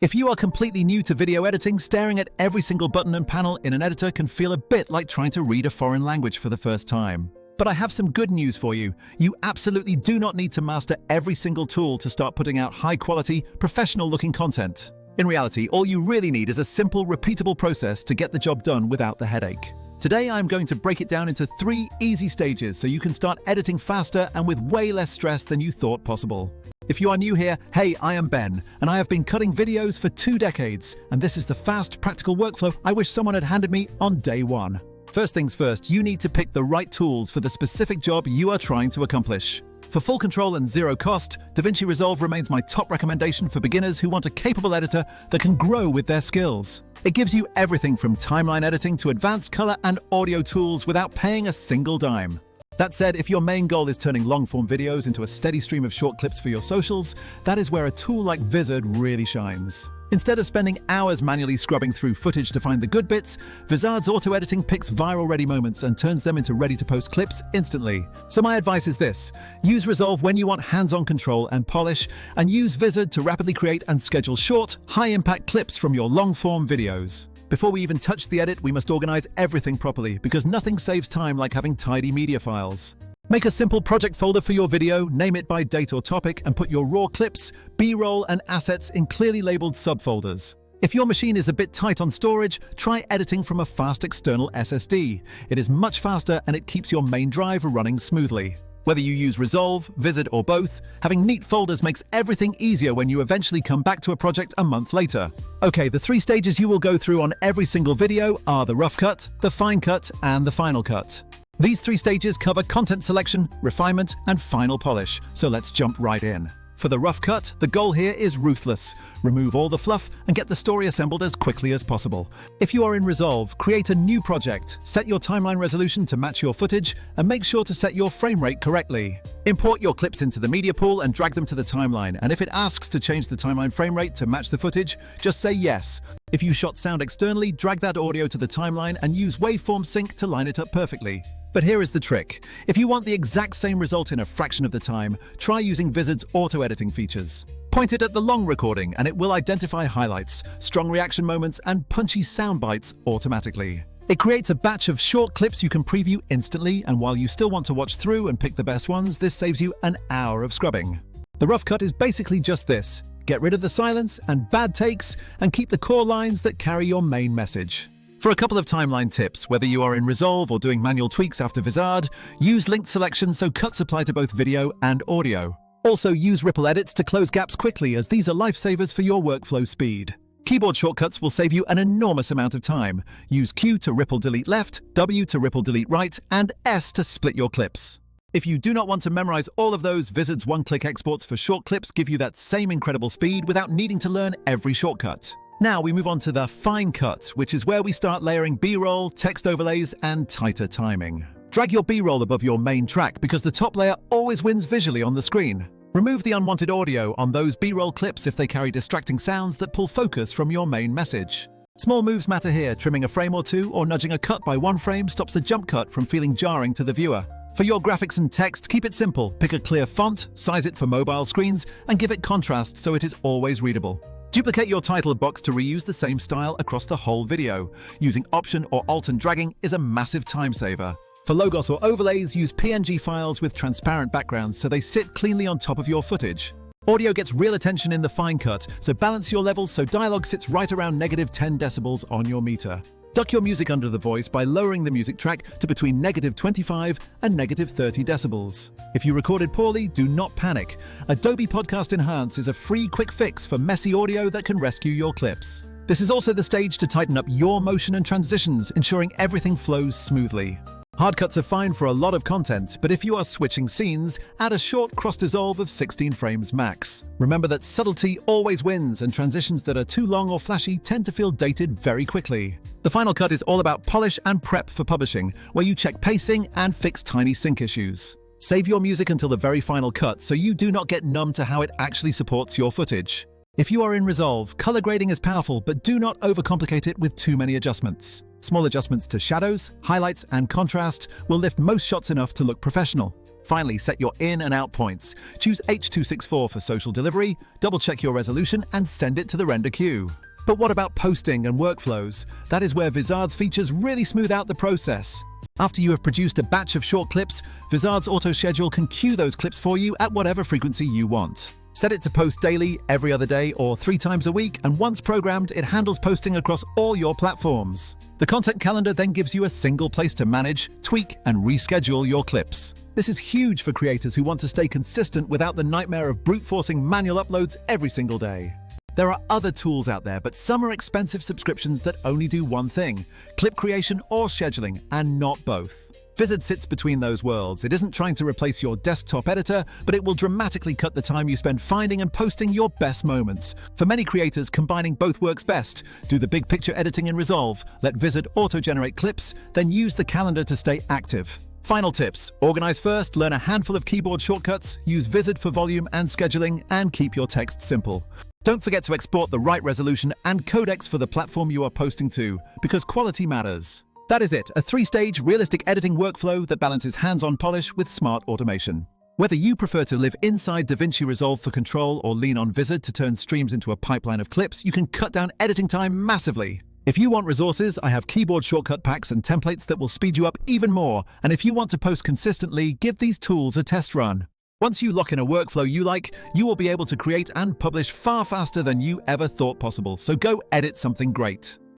If you are completely new to video editing, staring at every single button and panel in an editor can feel a bit like trying to read a foreign language for the first time. But I have some good news for you. You absolutely do not need to master every single tool to start putting out high-quality, professional-looking content. In reality, all you really need is a simple, repeatable process to get the job done without the headache. Today, I'm going to break it down into 3 easy stages so you can start editing faster and with way less stress than you thought possible. If you are new here, hey, I am Ben, and I have been cutting videos for 2 decades, and this is the fast, practical workflow I wish someone had handed me on day 1. First things first, you need to pick the right tools for the specific job you are trying to accomplish. For full control and zero cost, DaVinci Resolve remains my top recommendation for beginners who want a capable editor that can grow with their skills. It gives you everything from timeline editing to advanced color and audio tools without paying a single dime. That said, if your main goal is turning long-form videos into a steady stream of short clips for your socials, that is where a tool like Vizard really shines. Instead of spending hours manually scrubbing through footage to find the good bits, Vizard's auto-editing picks viral-ready moments and turns them into ready-to-post clips instantly. So my advice is this: use Resolve when you want hands-on control and polish, and use Vizard to rapidly create and schedule short, high-impact clips from your long-form videos. Before we even touch the edit, we must organize everything properly, because nothing saves time like having tidy media files. Make a simple project folder for your video, name it by date or topic, and put your raw clips, B-roll, and assets in clearly labeled subfolders. If your machine is a bit tight on storage, try editing from a fast external SSD. It is much faster and it keeps your main drive running smoothly. Whether you use Resolve, Vizard, or both, having neat folders makes everything easier when you eventually come back to a project a month later. Okay, the 3 stages you will go through on every single video are the rough cut, the fine cut, and the final cut. These 3 stages cover content selection, refinement, and final polish, so let's jump right in. For the rough cut, the goal here is ruthless. Remove all the fluff and get the story assembled as quickly as possible. If you are in Resolve, create a new project, set your timeline resolution to match your footage, and make sure to set your frame rate correctly. Import your clips into the media pool and drag them to the timeline, and if it asks to change the timeline frame rate to match the footage, just say yes. If you shot sound externally, drag that audio to the timeline and use waveform sync to line it up perfectly. But here is the trick. If you want the exact same result in a fraction of the time, try using Vizard's auto-editing features. Point it at the long recording and it will identify highlights, strong reaction moments, and punchy sound bites automatically. It creates a batch of short clips you can preview instantly, and while you still want to watch through and pick the best ones, this saves you an hour of scrubbing. The rough cut is basically just this. Get rid of the silence and bad takes, and keep the core lines that carry your main message. For a couple of timeline tips, whether you are in Resolve or doing manual tweaks after Vizard, use linked selection so cuts apply to both video and audio. Also use ripple edits to close gaps quickly, as these are lifesavers for your workflow speed. Keyboard shortcuts will save you an enormous amount of time. Use Q to ripple delete left, W to ripple delete right, and S to split your clips. If you do not want to memorize all of those, Vizard's one-click exports for short clips give you that same incredible speed without needing to learn every shortcut. Now we move on to the fine cut, which is where we start layering B-roll, text overlays, and tighter timing. Drag your B-roll above your main track because the top layer always wins visually on the screen. Remove the unwanted audio on those B-roll clips if they carry distracting sounds that pull focus from your main message. Small moves matter here. Trimming a frame or 2 or nudging a cut by 1 frame stops a jump cut from feeling jarring to the viewer. For your graphics and text, keep it simple. Pick a clear font, size it for mobile screens, and give it contrast so it is always readable. Duplicate your title box to reuse the same style across the whole video. Using Option or Alt and dragging is a massive time saver. For logos or overlays, use PNG files with transparent backgrounds so they sit cleanly on top of your footage. Audio gets real attention in the fine cut, so balance your levels so dialogue sits right around -10 decibels on your meter. Duck your music under the voice by lowering the music track to between -25 and -30 decibels. If you recorded poorly, do not panic. Adobe Podcast Enhance is a free quick fix for messy audio that can rescue your clips. This is also the stage to tighten up your motion and transitions, ensuring everything flows smoothly. Hard cuts are fine for a lot of content, but if you are switching scenes, add a short cross-dissolve of 16 frames max. Remember that subtlety always wins, and transitions that are too long or flashy tend to feel dated very quickly. The final cut is all about polish and prep for publishing, where you check pacing and fix tiny sync issues. Save your music until the very final cut so you do not get numb to how it actually supports your footage. If you are in Resolve, color grading is powerful, but do not overcomplicate it with too many adjustments. Small adjustments to shadows, highlights, and contrast will lift most shots enough to look professional. Finally, set your in and out points. Choose H.264 for social delivery, double-check your resolution, and send it to the render queue. But what about posting and workflows? That is where Vizard's features really smooth out the process. After you have produced a batch of short clips, Vizard's auto-schedule can queue those clips for you at whatever frequency you want. Set it to post daily, every other day, or 3 times a week, and once programmed, it handles posting across all your platforms. The content calendar then gives you a single place to manage, tweak, and reschedule your clips. This is huge for creators who want to stay consistent without the nightmare of brute-forcing manual uploads every single day. There are other tools out there, but some are expensive subscriptions that only do one thing: clip creation or scheduling, and not both. Vizard sits between those worlds. It isn't trying to replace your desktop editor, but it will dramatically cut the time you spend finding and posting your best moments. For many creators, combining both works best. Do the big picture editing in Resolve, let Vizard auto-generate clips, then use the calendar to stay active. Final tips: organize first, learn a handful of keyboard shortcuts, use Vizard for volume and scheduling, and keep your text simple. Don't forget to export the right resolution and codecs for the platform you are posting to, because quality matters. That is it, a 3-stage, realistic editing workflow that balances hands-on polish with smart automation. Whether you prefer to live inside DaVinci Resolve for control or lean on Vizard to turn streams into a pipeline of clips, you can cut down editing time massively. If you want resources, I have keyboard shortcut packs and templates that will speed you up even more. And if you want to post consistently, give these tools a test run. Once you lock in a workflow you like, you will be able to create and publish far faster than you ever thought possible. So go edit something great.